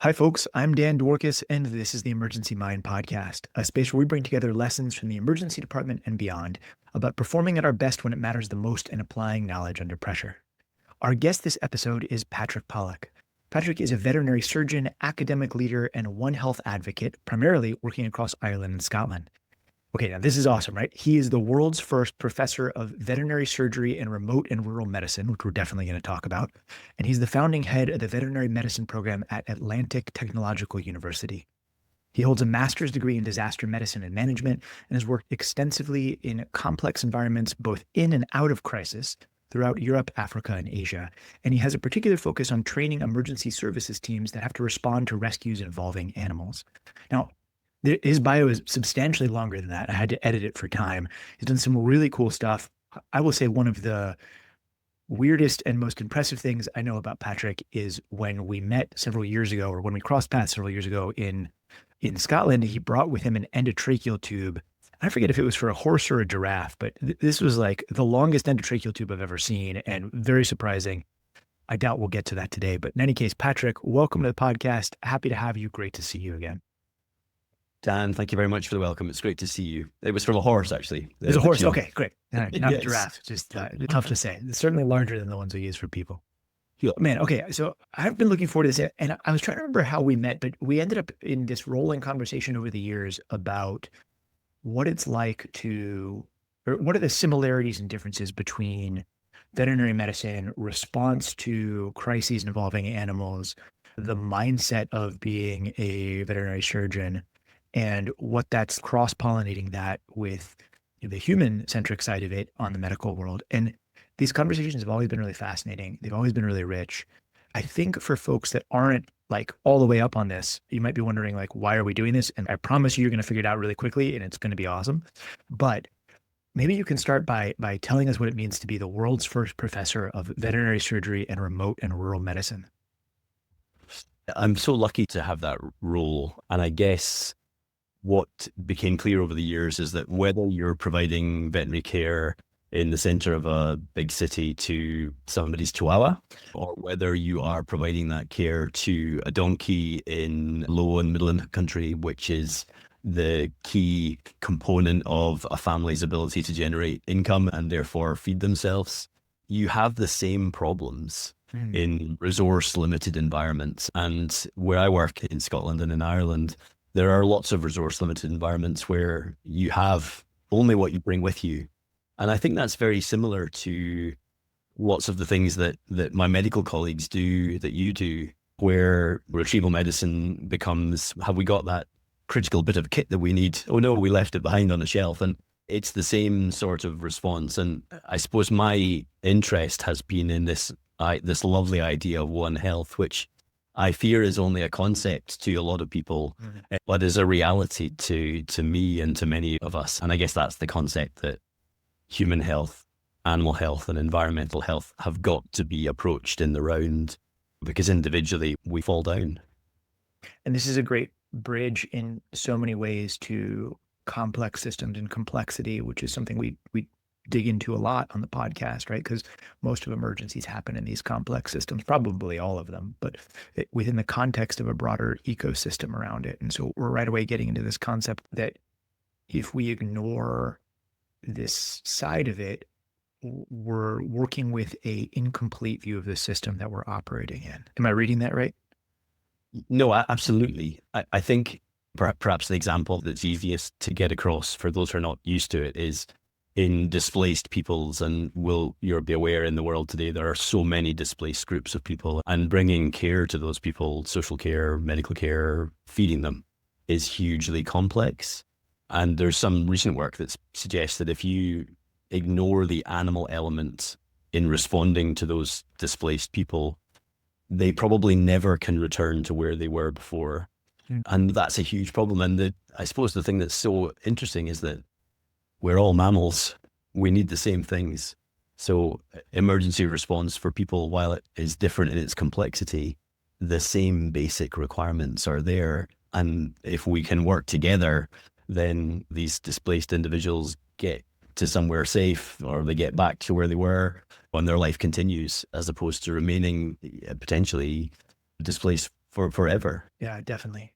Hi, folks. I'm Dan Dworkis, and this is the Emergency Mind Podcast, a space where we bring together lessons from the emergency department and beyond about performing at our best when it matters the most and applying knowledge under pressure. Our guest this episode is Patrick Pollock. Patrick is a veterinary surgeon, academic leader, and One Health advocate, primarily working across Ireland and Scotland. Okay, now this is awesome, right? He is the world's first professor of veterinary surgery and remote and rural medicine, which we're definitely going to talk about. And he's the founding head of the veterinary medicine program at Atlantic Technological University. He holds a master's degree in disaster medicine and management and has worked extensively in complex environments, both in and out of crisis, throughout Europe, Africa, and Asia. And he has a particular focus on training emergency services teams that have to respond to rescues involving animals. Now, his bio is substantially longer than that. I had to edit it for time. He's done some really cool stuff. I will say one of the weirdest and most impressive things I know about Patrick is when we met several years ago, or when we crossed paths several years ago in Scotland, he brought with him an endotracheal tube. I forget if it was for a horse or a giraffe, but this was like the longest endotracheal tube I've ever seen and very surprising. I doubt we'll get to that today. But in any case, Patrick, welcome to the podcast. Happy to have you. Great to see you again. Dan, thank you very much for the welcome. It's great to see you. It was from a horse, actually. It's a horse. Okay, great. Not Yes. a giraffe. Just tough to say. It's certainly larger than the ones we use for people. Yeah. Man, okay. So I've been looking forward to this, and I was trying to remember how we met, but we ended up in this rolling conversation over the years about what it's like or what are the similarities and differences between veterinary medicine, response to crises involving animals, the mindset of being a veterinary surgeon, and what that's cross-pollinating that with the human-centric side of it on the medical world. And these conversations have always been really fascinating. They've always been really rich. I think for folks that aren't like all the way up on this, you might be wondering like, why are we doing this? And I promise you, you're going to figure it out really quickly and it's going to be awesome. But maybe you can start by telling us what it means to be the world's first professor of veterinary surgery and remote and rural medicine. I'm so lucky to have that role. And I guess what became clear over the years is that whether you're providing veterinary care in the center of a big city to somebody's chihuahua, or whether you are providing that care to a donkey in low and middle income country, which is the key component of a family's ability to generate income and therefore feed themselves, you have the same problems in resource limited environments. And where I work in Scotland and in Ireland, there are lots of resource limited environments where you have only what you bring with you. And I think that's very similar to lots of the things that my medical colleagues do, that you do, where retrieval medicine becomes, have we got that critical bit of kit that we need? Oh no, we left it behind on a shelf. And it's the same sort of response. And I suppose my interest has been in this lovely idea of One Health, which I fear is only a concept to a lot of people, but is a reality to me and to many of us. And I guess that's the concept that human health, animal health, and environmental health have got to be approached in the round, because individually we fall down. And this is a great bridge in so many ways to complex systems and complexity, which is something we dig into a lot on the podcast, right? Because most of emergencies happen in these complex systems, probably all of them, but within the context of a broader ecosystem around it. And so we're right away getting into this concept that if we ignore this side of it, we're working with a incomplete view of the system that we're operating in. Am I reading that right? No, absolutely. I think perhaps the example that's easiest to get across for those who are not used to it is in displaced peoples. And you'll be aware in the world today, there are so many displaced groups of people, and bringing care to those people, social care, medical care, feeding them is hugely complex. And there's some recent work that suggests that if you ignore the animal element in responding to those displaced people, they probably never can return to where they were before. And that's a huge problem. And I suppose the thing that's so interesting is that we're all mammals. We need the same things. So emergency response for people, while it is different in its complexity, the same basic requirements are there. And if we can work together, then these displaced individuals get to somewhere safe, or they get back to where they were, and their life continues, as opposed to remaining potentially displaced for forever. Yeah, definitely.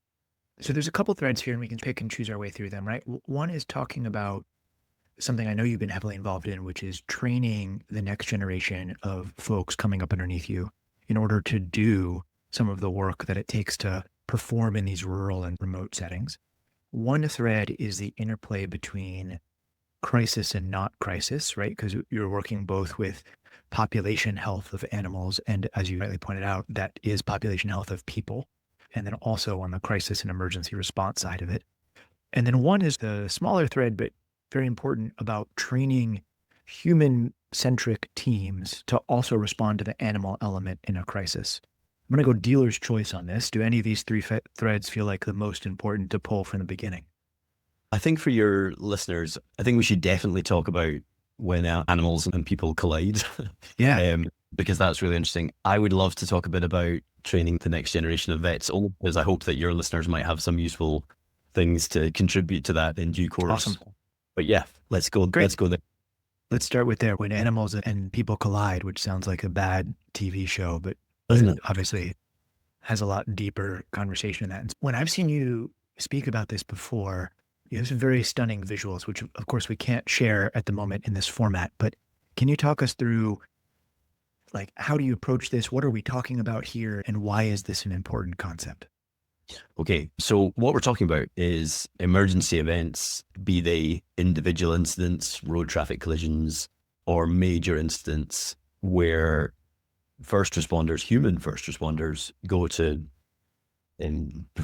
So there's a couple threads here and we can pick and choose our way through them, right? One is talking about something I know you've been heavily involved in, which is training the next generation of folks coming up underneath you in order to do some of the work that it takes to perform in these rural and remote settings. One thread is the interplay between crisis and not crisis, right? Because you're working both with population health of animals, and as you rightly pointed out, that is population health of people, and then also on the crisis and emergency response side of it. And then one is the smaller thread, but very important about training human centric teams to also respond to the animal element in a crisis. I'm going to go dealer's choice on this. Do any of these three threads feel like the most important to pull from the beginning? I think for your listeners, I think we should definitely talk about when animals and people collide. Yeah. Because that's really interesting. I would love to talk a bit about training the next generation of vets, only because I hope that your listeners might have some useful things to contribute to that in due course. Awesome. But yeah, let's go. Great. Let's go there. Let's start with there when animals and people collide, which sounds like a bad TV show, but Doesn't it? obviously has a lot deeper conversation in that. And when I've seen you speak about this before, you have some very stunning visuals, which of course we can't share at the moment in this format, but can you talk us through like, how do you approach this? What are we talking about here? And why is this an important concept? Okay, so what we're talking about is emergency events, be they individual incidents, road traffic collisions, or major incidents where first responders, human first responders, go to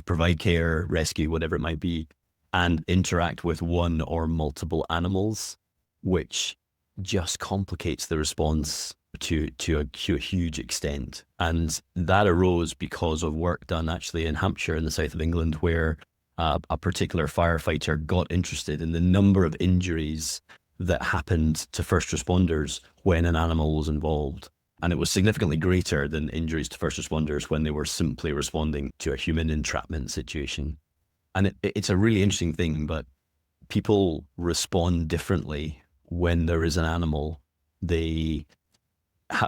provide care, rescue, whatever it might be, and interact with one or multiple animals, which just complicates the response to a huge extent. And that arose because of work done actually in Hampshire in the south of England, where a particular firefighter got interested in the number of injuries that happened to first responders when an animal was involved. And it was significantly greater than injuries to first responders when they were simply responding to a human entrapment situation. And it's a really interesting thing, but people respond differently when there is an animal. They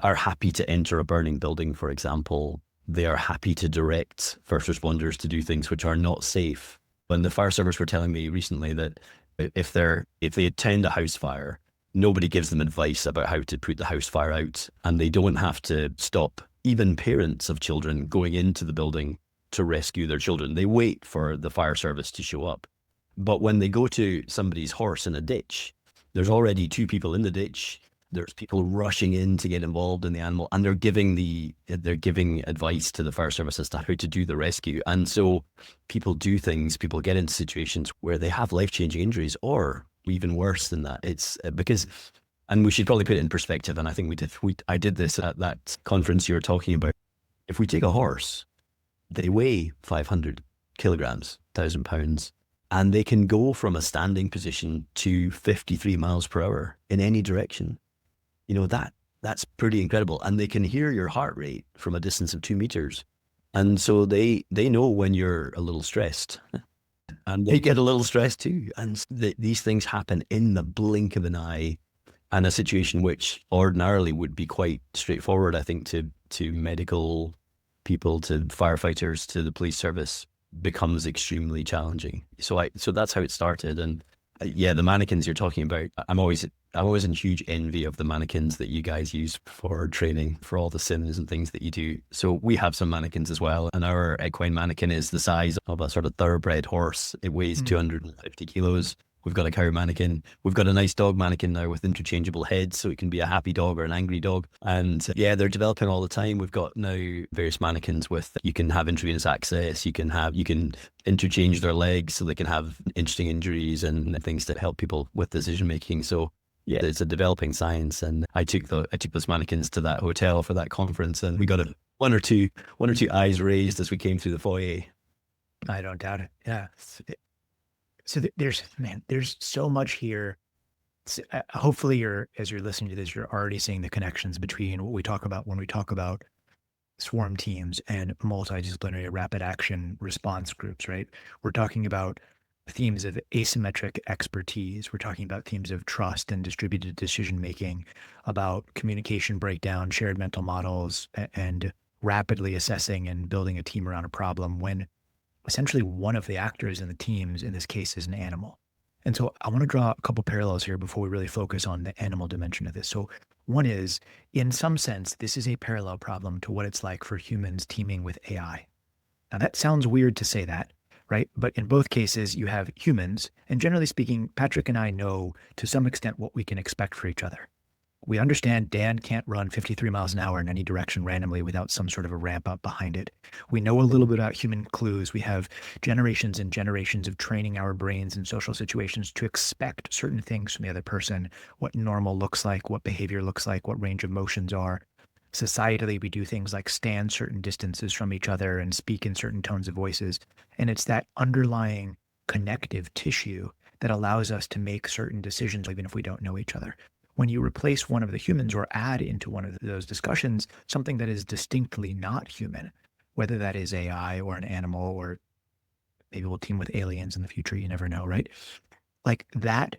are happy to enter a burning building, for example. They are happy to direct first responders to do things which are not safe. When the fire service were telling me recently that if they attend a house fire, nobody gives them advice about how to put the house fire out, and they don't have to stop even parents of children going into the building to rescue their children. They wait for the fire service to show up. But when they go to somebody's horse in a ditch, there's already two people in the ditch. There's people rushing in to get involved in the animal, and they're giving advice to the fire service as to how to do the rescue. And so people do things, people get into situations where they have life-changing injuries, or even worse than that. It's because, and we should probably put it in perspective, and I think I did this at that conference you were talking about. If we take a horse, they weigh 500 kilograms, 1,000 pounds, and they can go from a standing position to 53 miles per hour in any direction. You know, that's pretty incredible. And they can hear your heart rate from a distance of 2 meters. And so they know when you're a little stressed, and they get a little stressed too. And these things happen in the blink of an eye, and a situation which ordinarily would be quite straightforward, I think, to medical people, to firefighters, to the police service, becomes extremely challenging. So that's how it started. And yeah, the mannequins you're talking about, I'm always in huge envy of the mannequins that you guys use for training, for all the sims and things that you do. So we have some mannequins as well, and our equine mannequin is the size of a sort of thoroughbred horse. It weighs 250 kilos. We've got a cow mannequin. We've got a nice dog mannequin now with interchangeable heads, so it can be a happy dog or an angry dog. And yeah, they're developing all the time. We've got now various mannequins with, you can have intravenous access, you can interchange their legs so they can have interesting injuries and things that help people with decision making. So yeah, it's a developing science. And I took those mannequins to that hotel for that conference, and we got one or two eyes raised as we came through the foyer. I don't doubt it. Yeah. So there's so much here. Hopefully as you're listening to this, you're already seeing the connections between what we talk about when we talk about swarm teams and multidisciplinary rapid action response groups, right? We're talking about themes of asymmetric expertise. We're talking about themes of trust and distributed decision-making, about communication breakdown, shared mental models, and rapidly assessing and building a team around a problem when essentially one of the actors in the teams in this case is an animal. And so I want to draw a couple parallels here before we really focus on the animal dimension of this. So one is, in some sense, this is a parallel problem to what it's like for humans teaming with AI. Now that sounds weird to say that, right? But in both cases, you have humans, and generally speaking, Patrick and I know to some extent what we can expect for each other. We understand Dan can't run 53 miles an hour in any direction randomly without some sort of a ramp up behind it. We know a little bit about human clues. We have generations and generations of training our brains in social situations to expect certain things from the other person, what normal looks like, what behavior looks like, what range of motions are. Societally, we do things like stand certain distances from each other and speak in certain tones of voices. And it's that underlying connective tissue that allows us to make certain decisions, even if we don't know each other. When you replace one of the humans or add into one of those discussions something that is distinctly not human, whether that is AI or an animal, or maybe we'll team with aliens in the future, you never know, right? Like that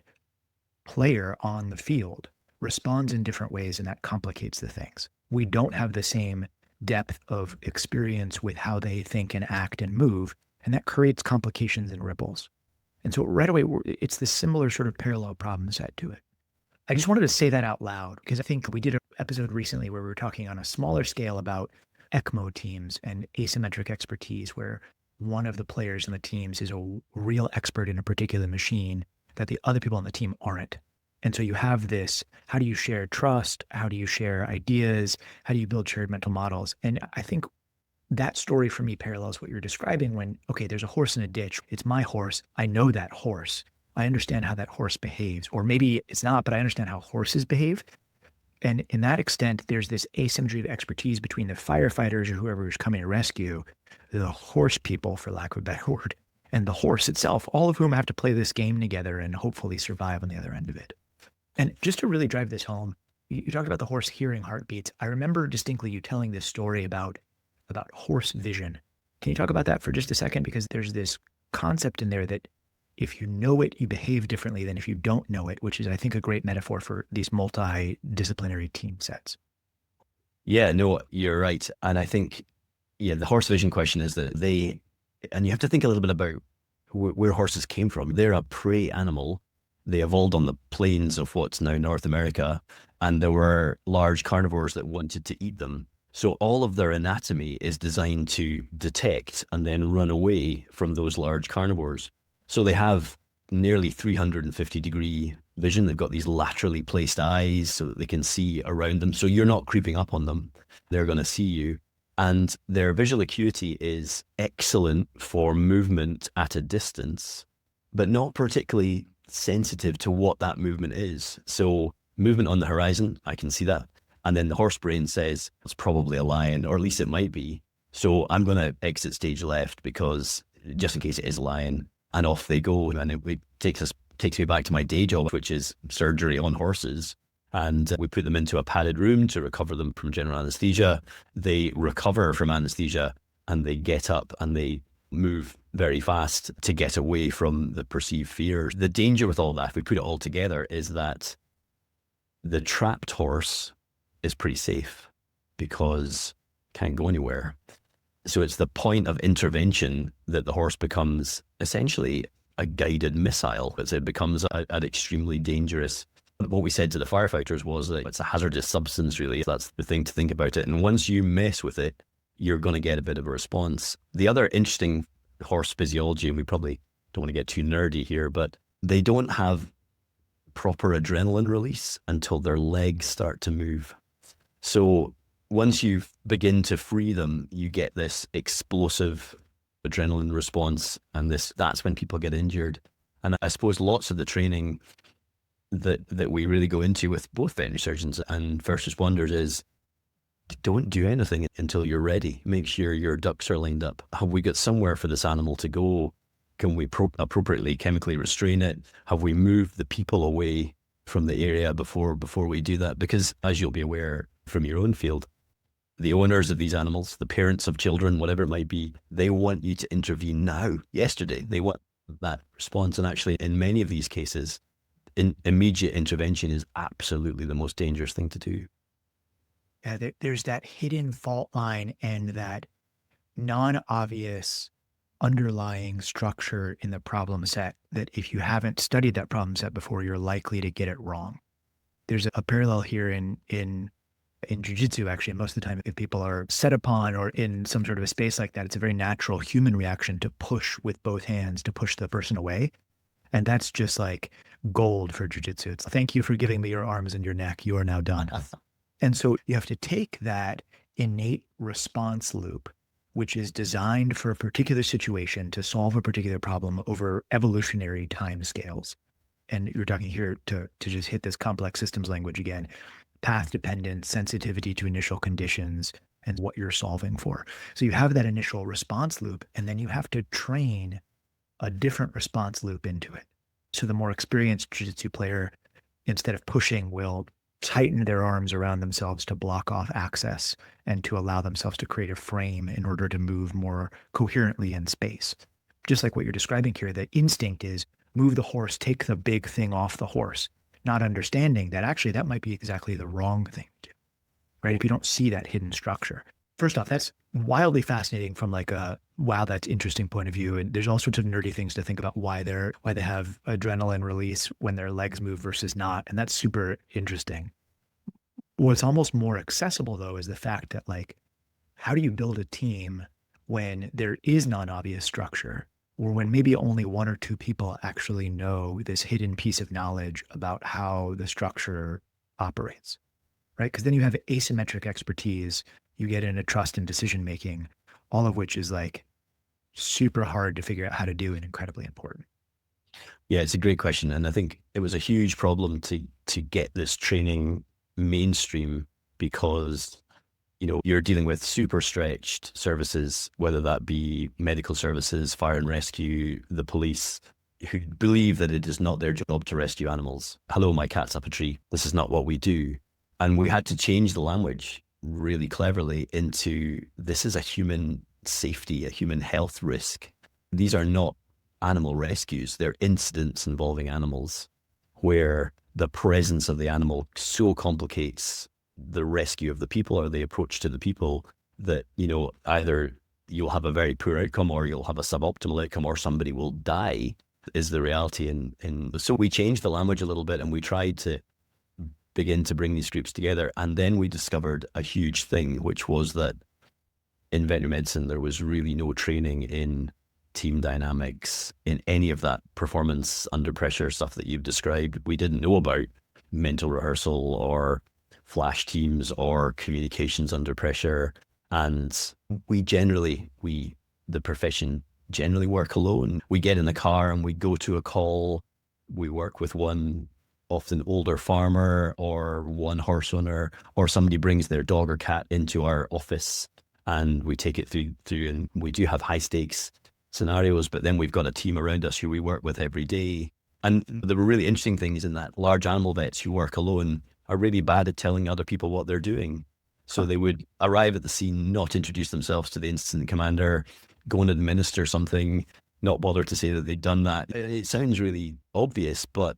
player on the field responds in different ways, and that complicates the things. We don't have the same depth of experience with how they think and act and move, and that creates complications and ripples. And so right away, it's this similar sort of parallel problem set to it. I just wanted to say that out loud because I think we did an episode recently where we were talking on a smaller scale about ECMO teams and asymmetric expertise, where one of the players in the teams is a real expert in a particular machine that the other people on the team aren't. And so you have this, how do you share trust? How do you share ideas? How do you build shared mental models? And I think that story for me parallels what you're describing when, okay, there's a horse in a ditch. It's my horse. I know that horse. I understand how that horse behaves. Or maybe it's not, but I understand how horses behave. And in that extent, there's this asymmetry of expertise between the firefighters or whoever is coming to rescue, the horse people, for lack of a better word, and the horse itself, all of whom have to play this game together and hopefully survive on the other end of it. And just to really drive this home, you talked about the horse hearing heartbeats. I remember distinctly you telling this story about horse vision. Can you talk about that for just a second? Because there's this concept in there that if you know it, you behave differently than if you don't know it, which is, I think, a great metaphor for these multidisciplinary team sets. Yeah, no, you're right. And I think, the horse vision question is that and you have to think a little bit about where horses came from. They're a prey animal. They evolved on the plains of what's now North America, and there were large carnivores that wanted to eat them. So all of their anatomy is designed to detect and then run away from those large carnivores. So they have nearly 350-degree vision. They've got these laterally placed eyes so that they can see around them. So you're not creeping up on them. They're going to see you. And their visual acuity is excellent for movement at a distance, but not particularly sensitive to what that movement is. So movement on the horizon, I can see that. And then the horse brain says, it's probably a lion, or at least it might be. So I'm going to exit stage left because just in case it is a lion. And off they go. And it takes me back to my day job, which is surgery on horses. And we put them into a padded room to recover them from general anesthesia. They recover from anesthesia and they get up and they move very fast to get away from the perceived fear. The danger with all that, if we put it all together, is that the trapped horse is pretty safe because can't go anywhere. So it's the point of intervention that the horse becomes essentially a guided missile. It becomes an extremely dangerous. What we said to the firefighters was that it's a hazardous substance, really. That's the thing to think about it. And once you mess with it, you're going to get a bit of a response. The other interesting horse physiology, and we probably don't want to get too nerdy here, but they don't have proper adrenaline release until their legs start to move. So once you begin to free them, you get this explosive adrenaline response, and that's when people get injured. And I suppose lots of the training that we really go into with both veterinary surgeons and first responders is don't do anything until you're ready. Make sure your ducks are lined up. Have we got somewhere for this animal to go? Can we appropriately chemically restrain it? Have we moved the people away from the area before we do that? Because as you'll be aware from your own field, the owners of these animals, the parents of children, whatever it might be, they want you to intervene now, yesterday. They want that response. And actually, in many of these cases, immediate intervention is absolutely the most dangerous thing to do. There's that hidden fault line and that non-obvious underlying structure in the problem set that if you haven't studied that problem set before, you're likely to get it wrong. There's a parallel here in jujitsu, actually. Most of the time, if people are set upon or in some sort of a space like that, it's a very natural human reaction to push with both hands to push the person away. And that's just like gold for jujitsu. It's thank you for giving me your arms and your neck. You are now done. And so you have to take that innate response loop, which is designed for a particular situation to solve a particular problem over evolutionary time scales. And you're talking here to just hit this complex systems language again, path dependent, sensitivity to initial conditions, and what you're solving for. So you have that initial response loop, and then you have to train a different response loop into it. So the more experienced jiu-jitsu player, instead of pushing, will tighten their arms around themselves to block off access and to allow themselves to create a frame in order to move more coherently in space. Just like what you're describing here, the instinct is move the horse, take the big thing off the horse, not understanding that actually that might be exactly the wrong thing to do, right? If you don't see that hidden structure. First off, that's wildly fascinating from like a, wow, that's interesting point of view. And there's all sorts of nerdy things to think about why they have adrenaline release when their legs move versus not. And that's super interesting. What's almost more accessible though is the fact that like, how do you build a team when there is non-obvious structure, or when maybe only one or two people actually know this hidden piece of knowledge about how the structure operates, right? Because then you have asymmetric expertise, you get into trust and decision making, all of which is like super hard to figure out how to do and incredibly important. Yeah, it's a great question. And I think it was a huge problem to get this training mainstream because, you know, you're dealing with super stretched services, whether that be medical services, fire and rescue, the police, who believe that it is not their job to rescue animals. Hello, my cat's up a tree. This is not what we do. And we had to change the language really cleverly into this is a human safety, a human health risk. These are not animal rescues. They're incidents involving animals where the presence of the animal so complicates the rescue of the people or the approach to the people that, you know, either you'll have a very poor outcome or you'll have a suboptimal outcome or somebody will die is the reality. And so we changed the language a little bit and we tried to begin to bring these groups together. And then we discovered a huge thing, which was that in veterinary medicine, there was really no training in team dynamics, in any of that performance under pressure stuff that you've described. We didn't know about mental rehearsal or flash teams or communications under pressure. And the profession generally work alone. We get in the car and we go to a call. We work with one often older farmer or one horse owner, or somebody brings their dog or cat into our office and we take it through and we do have high stakes scenarios, but then we've got a team around us who we work with every day. And the really interesting thing is in that large animal vets who work alone are really bad at telling other people what they're doing. So they would arrive at the scene, not introduce themselves to the incident commander, go and administer something, not bother to say that they'd done that. It sounds really obvious, but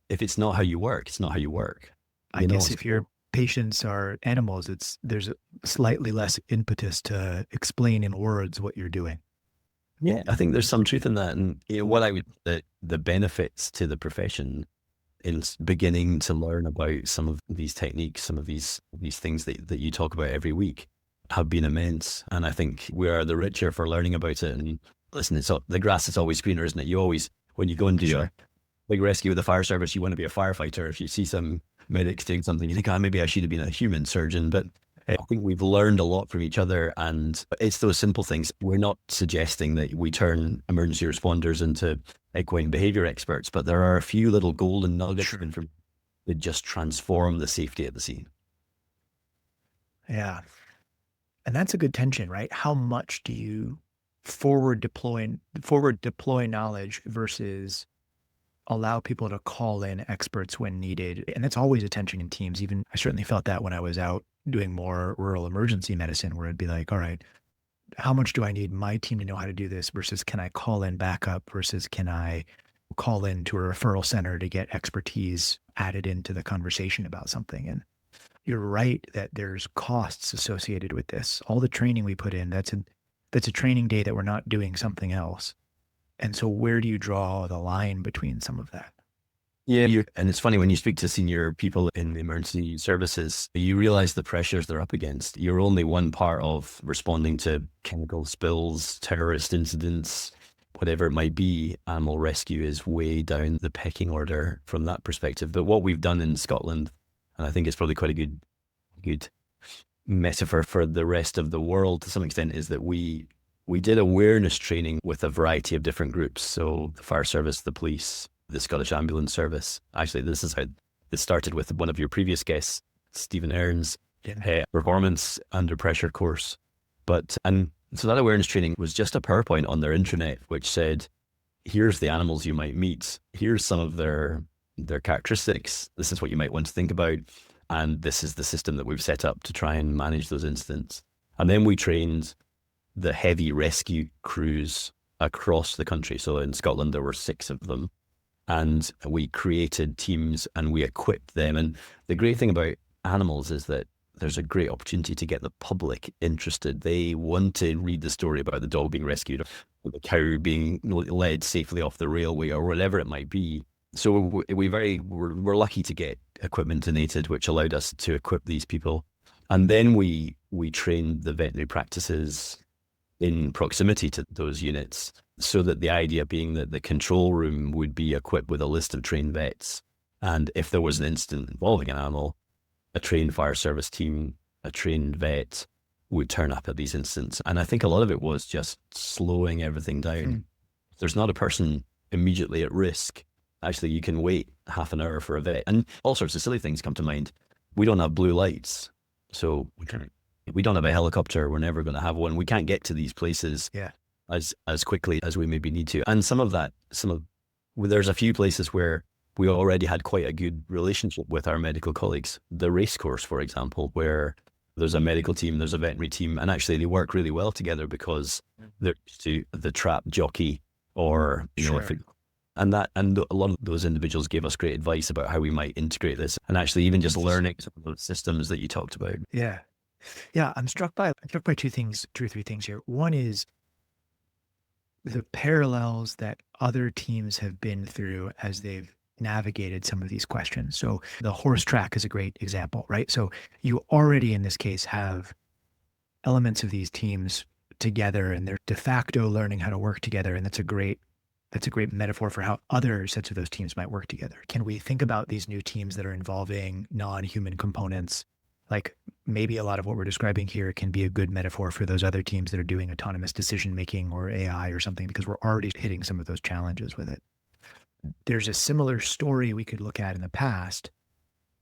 if it's not how you work, it's not how you work. I guess if your patients are animals, there's a slightly less impetus to explain in words what you're doing. Yeah, I think there's some truth in that. And you know, what I would, the benefits to the profession in beginning to learn about some of these techniques, some of these things that you talk about every week have been immense. And I think we are the richer for learning about it. And listen, the grass is always greener, isn't it? You always, when you go and do a big rescue with the fire service, you want to be a firefighter. If you see some medics doing something, you think, maybe I should have been a human surgeon. But I think we've learned a lot from each other, and it's those simple things. We're not suggesting that we turn emergency responders into equine behavior experts, but there are a few little golden nuggets of information that just transform the safety at the scene. Yeah. And that's a good tension, right? How much do you forward deploy knowledge versus allow people to call in experts when needed? And that's always a tension in teams. Even I certainly felt that when I was out doing more rural emergency medicine, where it'd be like, all right, how much do I need my team to know how to do this versus can I call in backup versus can I call in to a referral center to get expertise added into the conversation about something? And you're right that there's costs associated with this. All the training we put in, that's a training day that we're not doing something else. And so where do you draw the line between some of that? Yeah, and it's funny when you speak to senior people in the emergency services, you realize the pressures they're up against. You're only one part of responding to chemical spills, terrorist incidents, whatever it might be. Animal rescue is way down the pecking order from that perspective. But what we've done in Scotland, and I think it's probably quite a good metaphor for the rest of the world to some extent, is that we did awareness training with a variety of different groups. So the fire service, the police, the Scottish Ambulance Service. Actually, this is how this started with one of your previous guests, Stephen Aarons, performance under pressure course. And so that awareness training was just a PowerPoint on their intranet, which said, here's the animals you might meet. Here's some of their characteristics. This is what you might want to think about. And this is the system that we've set up to try and manage those incidents. And then we trained the heavy rescue crews across the country. So in Scotland, there were 6 of them. And we created teams and we equipped them. And the great thing about animals is that there's a great opportunity to get the public interested. They want to read the story about the dog being rescued, or the cow being led safely off the railway, or whatever it might be. So we're lucky to get equipment donated, which allowed us to equip these people. And then we trained the veterinary practices in proximity to those units, so that the idea being that the control room would be equipped with a list of trained vets. And if there was an incident involving an animal, a trained fire service team, a trained vet would turn up at these incidents. And I think a lot of it was just slowing everything down. There's not a person immediately at risk. Actually, you can wait half an hour for a vet. And all sorts of silly things come to mind. We don't have blue lights. So we don't have a helicopter. We're never going to have one. We can't get to these places as quickly as we maybe need to. And there's a few places where we already had quite a good relationship with our medical colleagues. The race course, for example, where there's a medical team, there's a veterinary team, and actually they work really well together because they're used to the trap jockey, or and a lot of those individuals gave us great advice about how we might integrate this, and actually even just learning some of those systems that you talked about. Yeah. I'm struck by two or three things here. One is the parallels that other teams have been through as they've navigated some of these questions. So the horse track is a great example, right? So you already in this case have elements of these teams together, and they're de facto learning how to work together. And that's a great metaphor for how other sets of those teams might work together. Can we think about these new teams that are involving non-human components? Like maybe a lot of what we're describing here can be a good metaphor for those other teams that are doing autonomous decision-making or AI or something, because we're already hitting some of those challenges with it. There's a similar story we could look at in the past,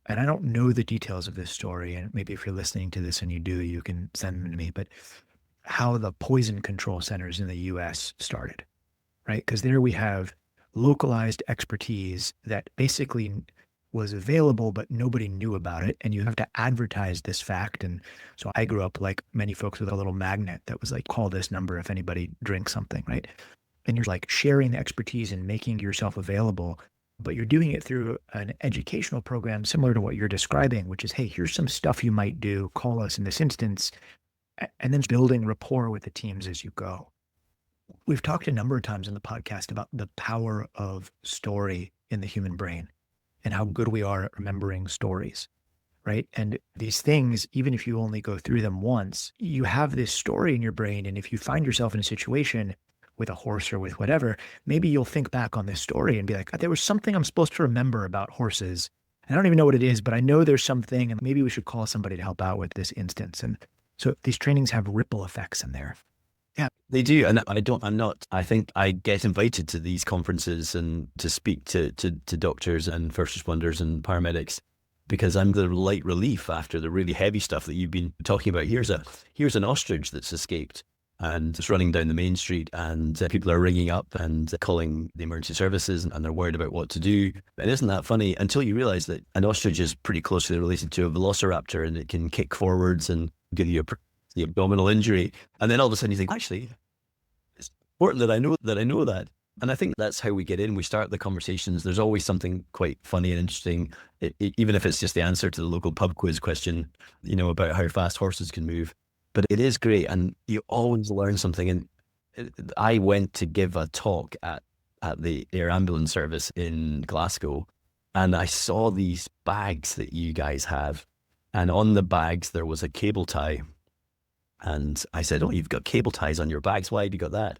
and I don't know the details of this story, and maybe if you're listening to this and you do, you can send them to me, but how the poison control centers in the US started, right? Because there we have localized expertise that basically was available, but nobody knew about it. And you have to advertise this fact. And so I grew up like many folks with a little magnet that was like, call this number if anybody drinks something, right? And you're like sharing the expertise and making yourself available, but you're doing it through an educational program similar to what you're describing, which is, hey, here's some stuff you might do, call us in this instance, and then building rapport with the teams as you go. We've talked a number of times in the podcast about the power of story in the human brain and how good we are at remembering stories, right? And these things, even if you only go through them once, you have this story in your brain. And if you find yourself in a situation with a horse or with whatever, maybe you'll think back on this story and be like, there was something I'm supposed to remember about horses. I don't even know what it is, but I know there's something, and maybe we should call somebody to help out with this instance. And so these trainings have ripple effects in there. Yeah, they do. And I think I get invited to these conferences and to speak to doctors and first responders and paramedics because I'm the light relief after the really heavy stuff that you've been talking about. Here's an ostrich that's escaped and it's running down the main street, and people are ringing up and calling the emergency services, and they're worried about what to do. And isn't that funny? Until you realize that an ostrich is pretty closely related to a velociraptor, and it can kick forwards and give you the abdominal injury. And then all of a sudden you think, actually, it's important that I know that. And I think that's how we get in. We start the conversations. There's always something quite funny and interesting, even if it's just the answer to the local pub quiz question, about how fast horses can move. But it is great, and you always learn something. And I went to give a talk at the air ambulance service in Glasgow, and I saw these bags that you guys have, and on the bags there was a cable tie. And I said, "Oh, you've got cable ties on your bags. Why have you got that?"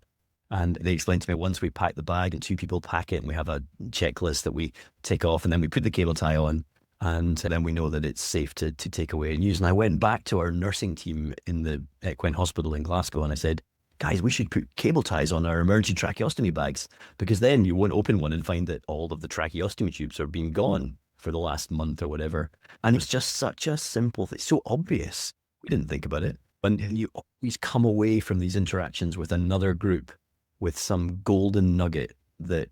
And they explained to me, once we pack the bag and two people pack it, and we have a checklist that we tick off, and then we put the cable tie on, and then we know that it's safe to take away and use. And I went back to our nursing team in the equine hospital in Glasgow, and I said, "Guys, we should put cable ties on our emergency tracheostomy bags, because then you won't open one and find that all of the tracheostomy tubes are being gone for the last month or whatever." And it was just such a simple thing, so obvious. We didn't think about it. And you always come away from these interactions with another group with some golden nugget that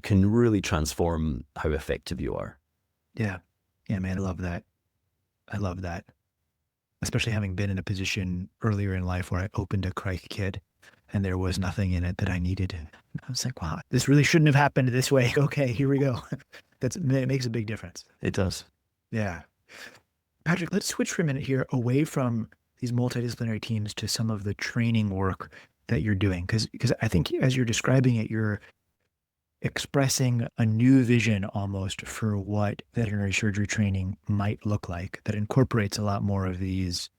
can really transform how effective you are. Yeah. Yeah, man, I love that. I love that. Especially having been in a position earlier in life where I opened a Crike kit and there was nothing in it that I needed. I was like, wow, this really shouldn't have happened this way. Okay, here we go. It makes a big difference. It does. Yeah. Patrick, let's switch for a minute here away from these multidisciplinary teams to some of the training work that you're doing. Because I think as you're describing it, you're expressing a new vision almost for what veterinary surgery training might look like that incorporates a lot more of these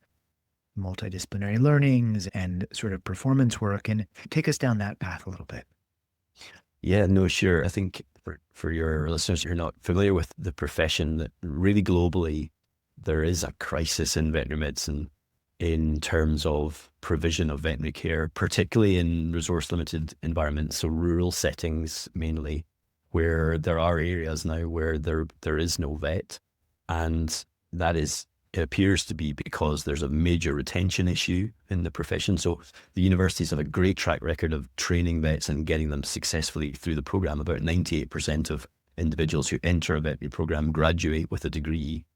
multidisciplinary learnings and sort of performance work. And take us down that path a little bit. Yeah, no, sure. I think for your listeners who are not familiar with the profession, that really globally, there is a crisis in veterinary medicine in terms of provision of veterinary care, particularly in resource limited environments, so rural settings mainly, where there are areas now where there is no vet. And it appears to be because there's a major retention issue in the profession. So the universities have a great track record of training vets and getting them successfully through the program. About 98% of individuals who enter a veterinary program graduate with a degree,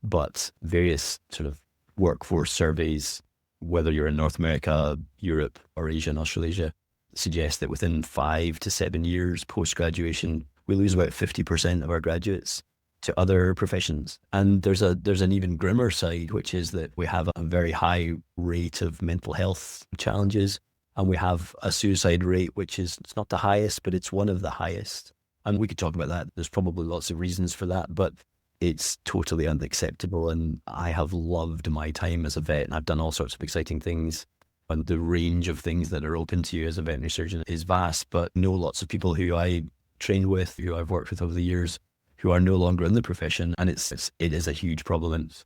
but various sort of workforce surveys, whether you're in North America, Europe, or Asia and Australasia, suggest that within 5 to 7 years post-graduation, we lose about 50% of our graduates to other professions. And there's an even grimmer side, which is that we have a very high rate of mental health challenges, and we have a suicide rate, which it's not the highest, but it's one of the highest. And we could talk about that. There's probably lots of reasons for that, but it's totally unacceptable. And I have loved my time as a vet, and I've done all sorts of exciting things. And the range of things that are open to you as a veterinary surgeon is vast, but know lots of people who I trained with, who I've worked with over the years, who are no longer in the profession. And it is a huge problem. And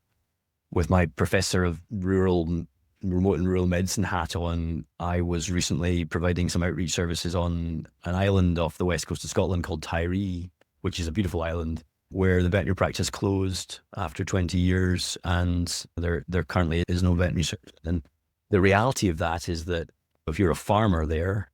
with my professor of remote and rural medicine hat on, I was recently providing some outreach services on an island off the west coast of Scotland called Tiree, which is a beautiful island, where the veterinary practice closed after 20 years, and there currently is no veterinary surgeon. And the reality of that is that if you're a farmer there,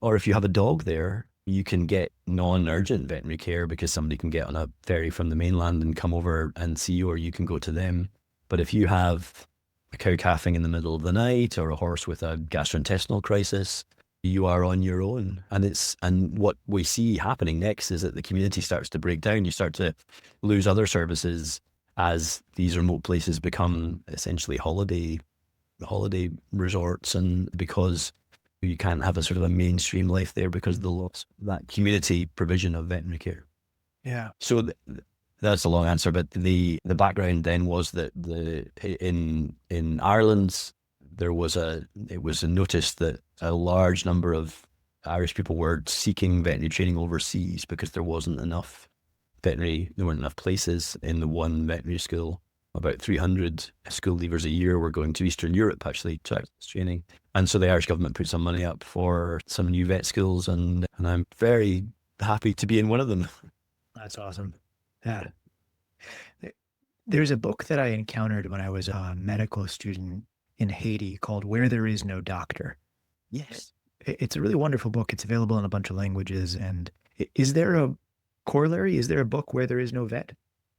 or if you have a dog there, you can get non-urgent veterinary care because somebody can get on a ferry from the mainland and come over and see you, or you can go to them. But if you have a cow calving in the middle of the night, or a horse with a gastrointestinal crisis, you are on your own. And what we see happening next is that the community starts to break down. You start to lose other services as these remote places become essentially holiday resorts, and because you can't have a sort of a mainstream life there because of the loss of that community provision of veterinary care. Yeah. So that's a long answer, but the background then was that in Ireland, it was a notice that a large number of Irish people were seeking veterinary training overseas because there weren't enough places in the one veterinary school. About 300 school leavers a year were going to Eastern Europe actually to access training. And so the Irish government put some money up for some new vet schools, and I'm very happy to be in one of them. That's awesome. Yeah. There's a book that I encountered when I was a medical student in Haiti called Where There Is No Doctor. Yes. It's a really wonderful book. It's available in a bunch of languages. And is there a corollary? Is there a book where there is no vet?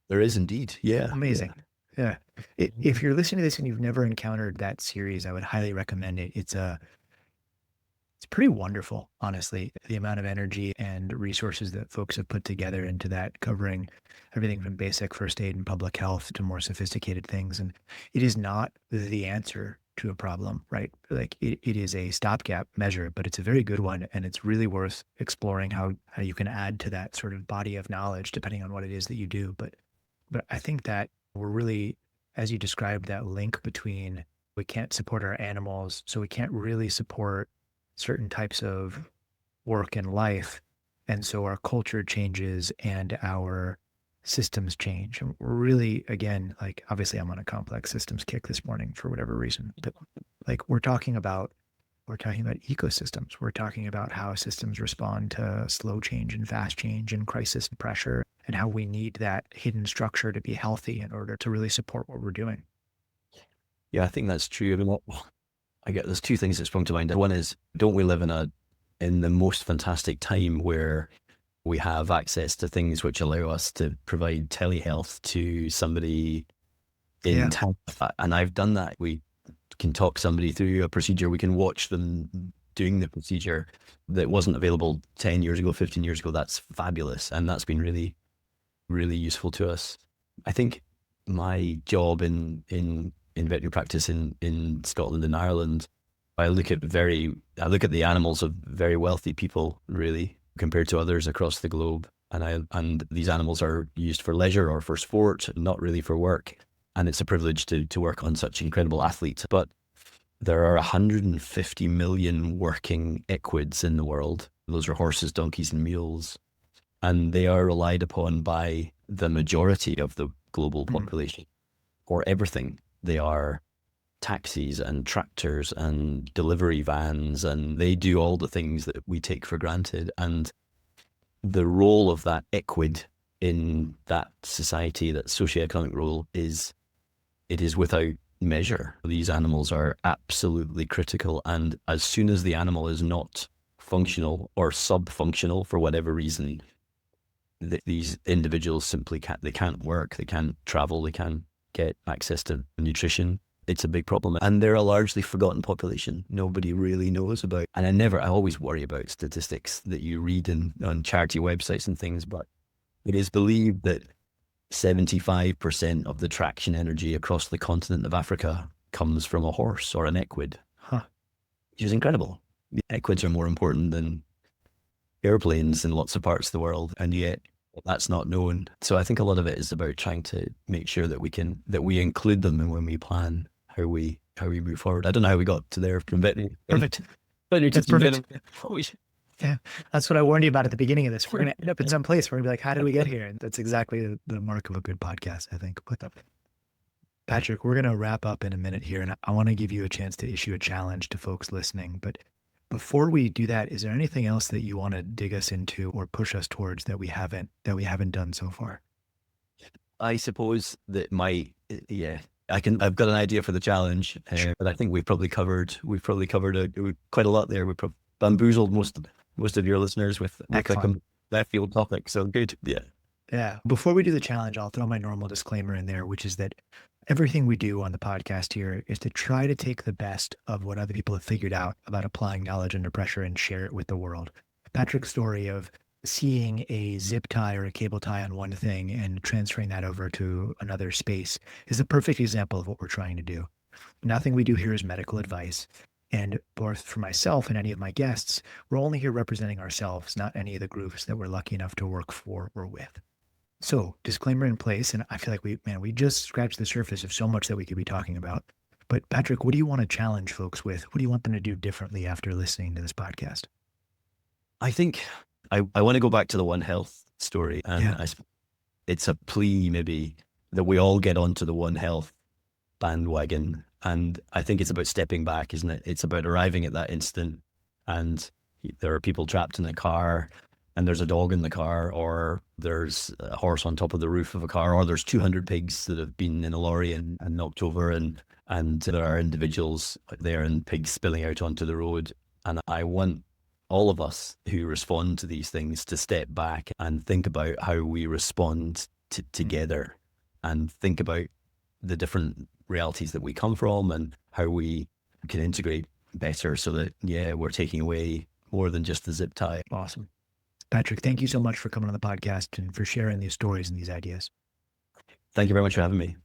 There is indeed. Yeah. Amazing. Yeah. If you're listening to this and you've never encountered that series, I would highly recommend it. It's It's pretty wonderful, honestly, the amount of energy and resources that folks have put together into that, covering everything from basic first aid and public health to more sophisticated things. And it is not the answer to a problem, right? Like it is a stopgap measure, but it's a very good one. And it's really worth exploring how you can add to that sort of body of knowledge, depending on what it is that you do. But I think that we're really, as you described, that link between we can't support our animals, so we can't really support certain types of work and life. And so our culture changes and our systems change. And we're really, again, like obviously I'm on a complex systems kick this morning for whatever reason, but like we're talking about ecosystems. We're talking about how systems respond to slow change and fast change and crisis and pressure, and how we need that hidden structure to be healthy in order to really support what we're doing. Yeah, I think that's true. I mean, there's two things that sprung to mind. One is, don't we live in the most fantastic time where we have access to things which allow us to provide telehealth to somebody in town? And I've done that. We can talk somebody through a procedure. We can watch them doing the procedure that wasn't available 10 years ago, 15 years ago. That's fabulous. And that's been really, really useful to us. I think my job in veterinary practice in Scotland and Ireland, I look at the animals of very wealthy people, really, compared to others across the globe. And these animals are used for leisure or for sport, not really for work. And it's a privilege to work on such incredible athletes. But there are 150 million working equids in the world. Those are horses, donkeys, and mules. And they are relied upon by the majority of the global population for everything. They are taxis and tractors and delivery vans, and they do all the things that we take for granted. And the role of that equid in that society, that socioeconomic role, is without measure. These animals are absolutely critical. And as soon as the animal is not functional or sub-functional for whatever reason, these individuals simply can't work, they can't travel, they can't get access to nutrition. It's a big problem. And they're a largely forgotten population. Nobody really knows about. And I always worry about statistics that you read on charity websites and things, but it is believed that 75% of the traction energy across the continent of Africa comes from a horse or an equid, which is incredible. The equids are more important than airplanes in lots of parts of the world, and yet that's not known. So I think a lot of it is about trying to make sure that we include them when we plan how we move forward. I don't know how we got to there from veterinary. Perfect. That's perfect. Yeah, that's what I warned you about at the beginning of this. We're going to end up in some place where we're going to be like, how did we get here? And that's exactly the mark of a good podcast, I think. But Patrick, we're going to wrap up in a minute here, and I want to give you a chance to issue a challenge to folks listening. But before we do that, is there anything else that you want to dig us into or push us towards that we haven't done so far? I suppose that I've got an idea for the challenge, but I think we've probably covered quite a lot there. We've bamboozled most of your listeners with like a left field topic. So good. Yeah. Yeah. Before we do the challenge, I'll throw my normal disclaimer in there, which is that everything we do on the podcast here is to try to take the best of what other people have figured out about applying knowledge under pressure and share it with the world. Patrick's story of seeing a zip tie or a cable tie on one thing and transferring that over to another space is a perfect example of what we're trying to do. Nothing we do here is medical advice. And both for myself and any of my guests, we're only here representing ourselves, not any of the groups that we're lucky enough to work for or with. So, disclaimer in place, and I feel like we just scratched the surface of so much that we could be talking about. But Patrick, what do you want to challenge folks with? What do you want them to do differently after listening to this podcast? I think I want to go back to the One Health story, and it's a plea maybe that we all get onto the One Health bandwagon. And I think it's about stepping back, isn't it? It's about arriving at that instant, and there are people trapped in a car, and there's a dog in the car, or there's a horse on top of the roof of a car, or there's 200 pigs that have been in a lorry and knocked over, and there are individuals there and pigs spilling out onto the road. And I want all of us who respond to these things to step back and think about how we respond together, and think about the different realities that we come from and how we can integrate better so that, yeah, we're taking away more than just the zip tie. Awesome. Patrick, thank you so much for coming on the podcast and for sharing these stories and these ideas. Thank you very much for having me.